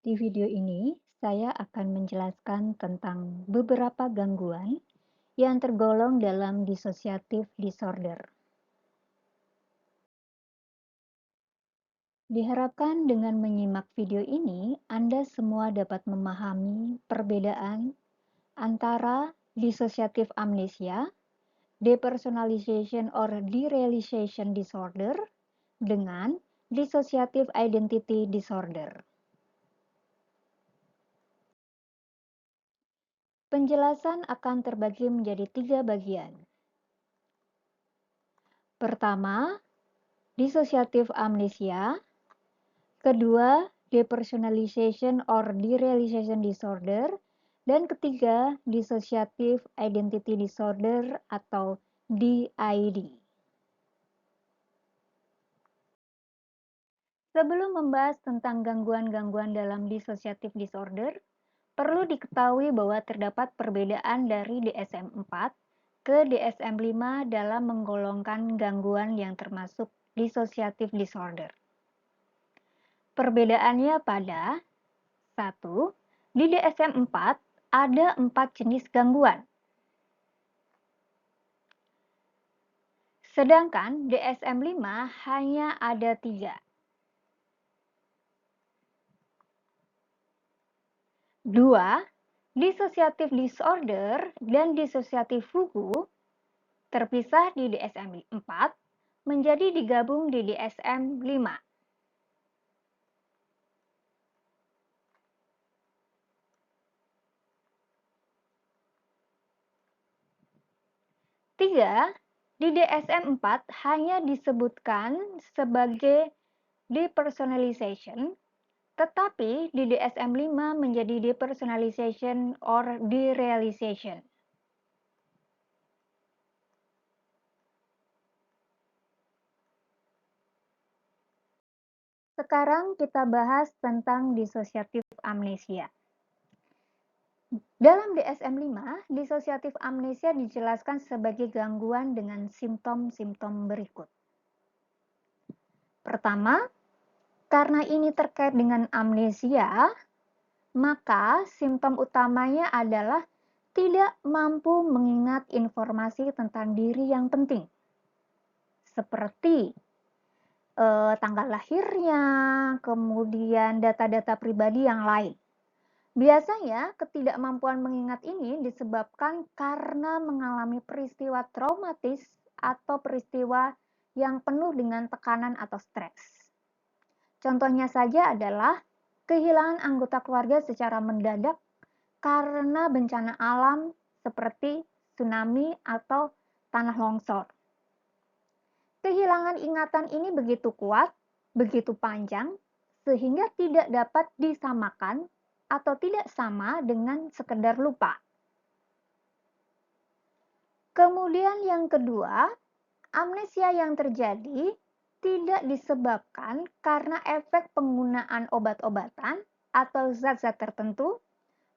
Di video ini, saya akan menjelaskan tentang beberapa gangguan yang tergolong dalam dissociative disorder. Diharapkan dengan menyimak video ini, Anda semua dapat memahami perbedaan antara dissociative amnesia, depersonalization or derealization disorder, dengan dissociative identity disorder. Penjelasan akan terbagi menjadi 3 bagian. Pertama, dissociative amnesia. Kedua, depersonalization or derealization disorder. Dan ketiga, dissociative identity disorder atau DID. Sebelum membahas tentang gangguan-gangguan dalam dissociative disorder, perlu diketahui bahwa terdapat perbedaan dari DSM-4 ke DSM-5 dalam menggolongkan gangguan yang termasuk dissociative disorder. Perbedaannya pada 1. Di DSM-4 ada 4 jenis gangguan. Sedangkan DSM-5 hanya ada 3. 2. Dissociative disorder dan dissociative fugu terpisah di DSM-4 menjadi digabung di DSM-5. 3. Di DSM-4 hanya disebutkan sebagai depersonalization, tetapi di DSM-5 menjadi depersonalization or derealization. Sekarang kita bahas tentang dissociative amnesia. Dalam DSM-5, dissociative amnesia dijelaskan sebagai gangguan dengan simptom-simptom berikut. Pertama, karena ini terkait dengan amnesia, maka simptom utamanya adalah tidak mampu mengingat informasi tentang diri yang penting, seperti tanggal lahirnya, kemudian data-data pribadi yang lain. Biasanya, ketidakmampuan mengingat ini disebabkan karena mengalami peristiwa traumatis atau peristiwa yang penuh dengan tekanan atau stres. Contohnya saja adalah kehilangan anggota keluarga secara mendadak karena bencana alam seperti tsunami atau tanah longsor. Kehilangan ingatan ini begitu kuat, begitu panjang, sehingga tidak dapat disamakan atau tidak sama dengan sekedar lupa. Kemudian yang kedua, amnesia yang terjadi tidak disebabkan karena efek penggunaan obat-obatan atau zat-zat tertentu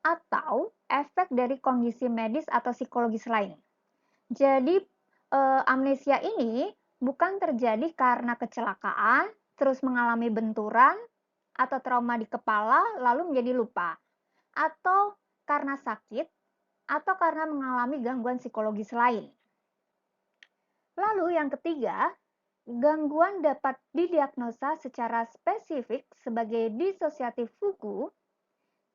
atau efek dari kondisi medis atau psikologis lain. Jadi amnesia ini bukan terjadi karena kecelakaan, terus mengalami benturan atau trauma di kepala lalu menjadi lupa, atau karena sakit atau karena mengalami gangguan psikologis lain. Lalu yang ketiga, gangguan dapat didiagnosa secara spesifik sebagai dissociative fugu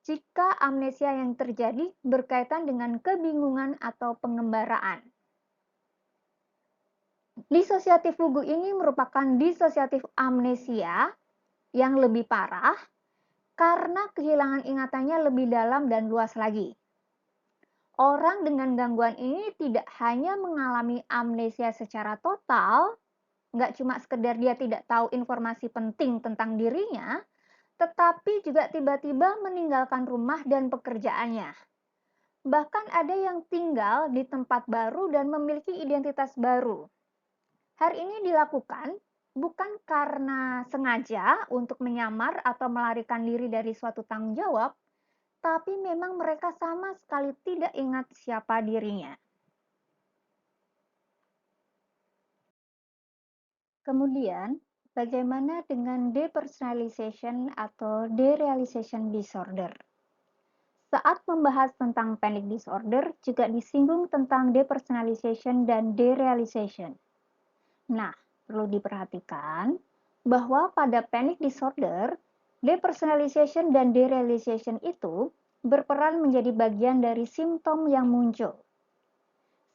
jika amnesia yang terjadi berkaitan dengan kebingungan atau pengembaraan. Dissociative fugu ini merupakan dissociative amnesia yang lebih parah karena kehilangan ingatannya lebih dalam dan luas lagi. Orang dengan gangguan ini tidak hanya mengalami amnesia secara total, nggak cuma sekedar dia tidak tahu informasi penting tentang dirinya, tetapi juga tiba-tiba meninggalkan rumah dan pekerjaannya. Bahkan ada yang tinggal di tempat baru dan memiliki identitas baru. Hal ini dilakukan bukan karena sengaja untuk menyamar atau melarikan diri dari suatu tanggung jawab, tapi memang mereka sama sekali tidak ingat siapa dirinya. Kemudian, Bagaimana dengan depersonalization atau derealization disorder? Saat membahas tentang panic disorder, juga disinggung tentang depersonalization dan derealization. Nah, perlu diperhatikan bahwa pada panic disorder, depersonalization dan derealization itu berperan menjadi bagian dari simptom yang muncul.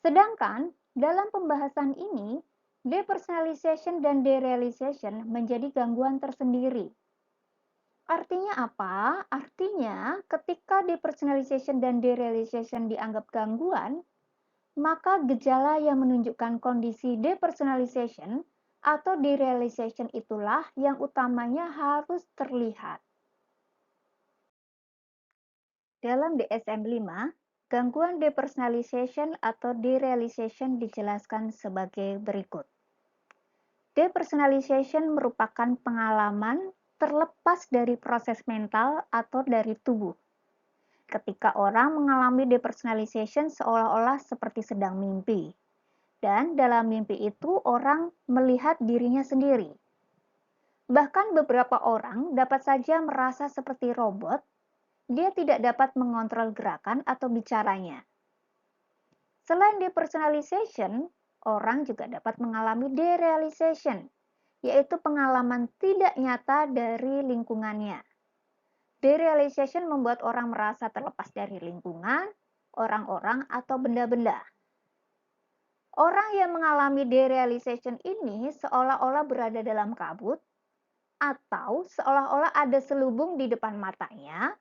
Sedangkan dalam pembahasan ini, depersonalization dan derealization menjadi gangguan tersendiri. Artinya apa? Artinya ketika depersonalization dan derealization dianggap gangguan, maka gejala yang menunjukkan kondisi depersonalization atau derealization itulah yang utamanya harus terlihat. Dalam DSM-5, gangguan depersonalization atau derealization dijelaskan sebagai berikut. Depersonalization merupakan pengalaman terlepas dari proses mental atau dari tubuh. Ketika orang mengalami depersonalization seolah-olah seperti sedang mimpi. Dan dalam mimpi itu orang melihat dirinya sendiri. Bahkan beberapa orang dapat saja merasa seperti robot, dia tidak dapat mengontrol gerakan atau bicaranya. Selain depersonalization, orang juga dapat mengalami derealization, yaitu pengalaman tidak nyata dari lingkungannya. Derealization membuat orang merasa terlepas dari lingkungan, orang-orang, atau benda-benda. Orang yang mengalami derealization ini seolah-olah berada dalam kabut, atau seolah-olah ada selubung di depan matanya,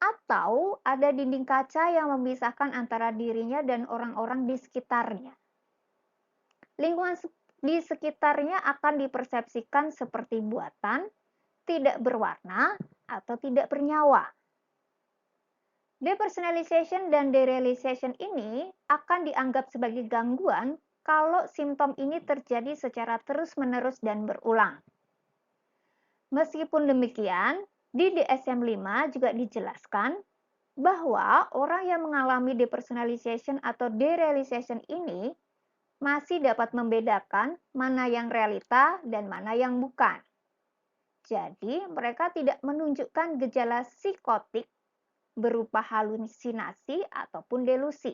atau ada dinding kaca yang memisahkan antara dirinya dan orang-orang di sekitarnya. Lingkungan di sekitarnya akan dipersepsikan seperti buatan, tidak berwarna, atau tidak bernyawa. Depersonalization dan derealization ini akan dianggap sebagai gangguan kalau simptom ini terjadi secara terus-menerus dan berulang. Meskipun demikian, di DSM-5 juga dijelaskan bahwa orang yang mengalami depersonalization atau derealization ini masih dapat membedakan mana yang realita dan mana yang bukan. Jadi, mereka tidak menunjukkan gejala psikotik berupa halusinasi ataupun delusi.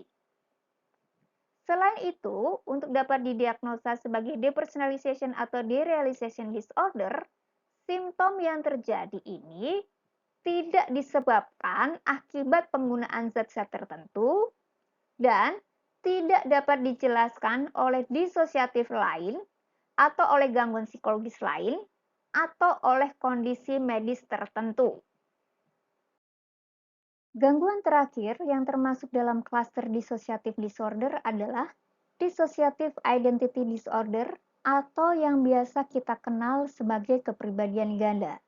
Selain itu, untuk dapat didiagnosa sebagai depersonalization atau derealization disorder, simptom yang terjadi ini tidak disebabkan akibat penggunaan zat-zat tertentu dan tidak dapat dijelaskan oleh disosiatif lain atau oleh gangguan psikologis lain atau oleh kondisi medis tertentu. Gangguan terakhir yang termasuk dalam klaster dissociative disorder adalah dissociative identity disorder atau yang biasa kita kenal sebagai kepribadian ganda.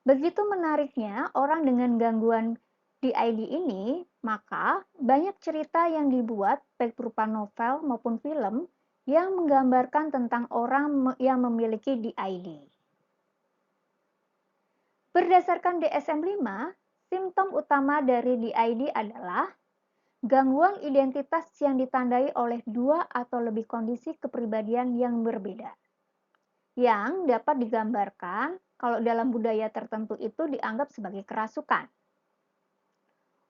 Begitu menariknya orang dengan gangguan DID ini, maka banyak cerita yang dibuat baik berupa novel maupun film yang menggambarkan tentang orang yang memiliki DID. Berdasarkan DSM-5, simptom utama dari DID adalah gangguan identitas yang ditandai oleh dua atau lebih kondisi kepribadian yang berbeda. Yang dapat digambarkan kalau dalam budaya tertentu itu dianggap sebagai kerasukan.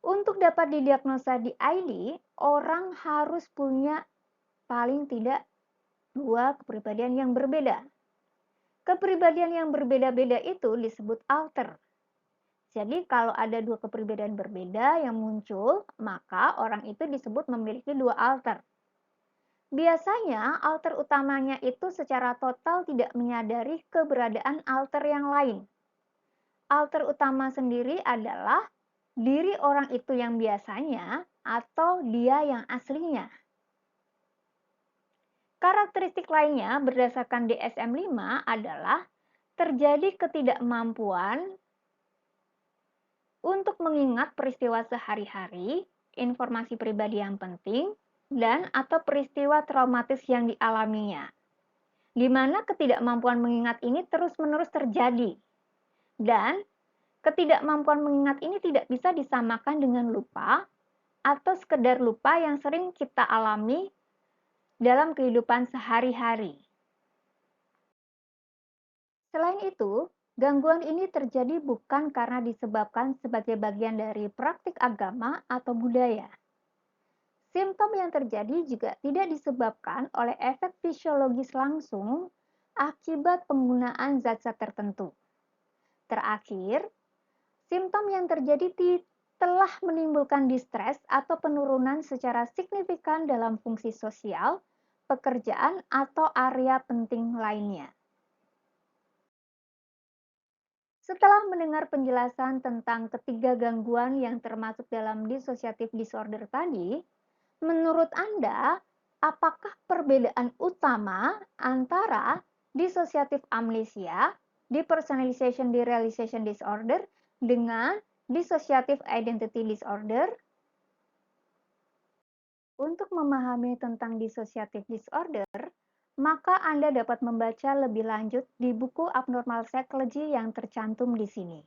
Untuk dapat didiagnosa DID, orang harus punya paling tidak dua kepribadian yang berbeda. Kepribadian yang berbeda-beda itu disebut alter. Jadi kalau ada dua kepribadian berbeda yang muncul, maka orang itu disebut memiliki dua alter. Biasanya alter utamanya itu secara total tidak menyadari keberadaan alter yang lain. Alter utama sendiri adalah diri orang itu yang biasanya atau dia yang aslinya. Karakteristik lainnya berdasarkan DSM-5 adalah terjadi ketidakmampuan untuk mengingat peristiwa sehari-hari, informasi pribadi yang penting, dan atau peristiwa traumatis yang dialaminya. Di mana ketidakmampuan mengingat ini terus-menerus terjadi. Dan ketidakmampuan mengingat ini tidak bisa disamakan dengan lupa atau sekedar lupa yang sering kita alami dalam kehidupan sehari-hari. Selain itu, gangguan ini terjadi bukan karena disebabkan sebagai bagian dari praktik agama atau budaya. Simptom yang terjadi juga tidak disebabkan oleh efek fisiologis langsung akibat penggunaan zat-zat tertentu. Terakhir, simptom yang terjadi telah menimbulkan distres atau penurunan secara signifikan dalam fungsi sosial, pekerjaan, atau area penting lainnya. Setelah mendengar penjelasan tentang ketiga gangguan yang termasuk dalam dissociative disorder tadi, menurut Anda, apakah perbedaan utama antara dissociative amnesia, depersonalization derealization disorder, dengan dissociative identity disorder? Untuk memahami tentang dissociative disorder, maka Anda dapat membaca lebih lanjut di buku Abnormal Psychology yang tercantum di sini.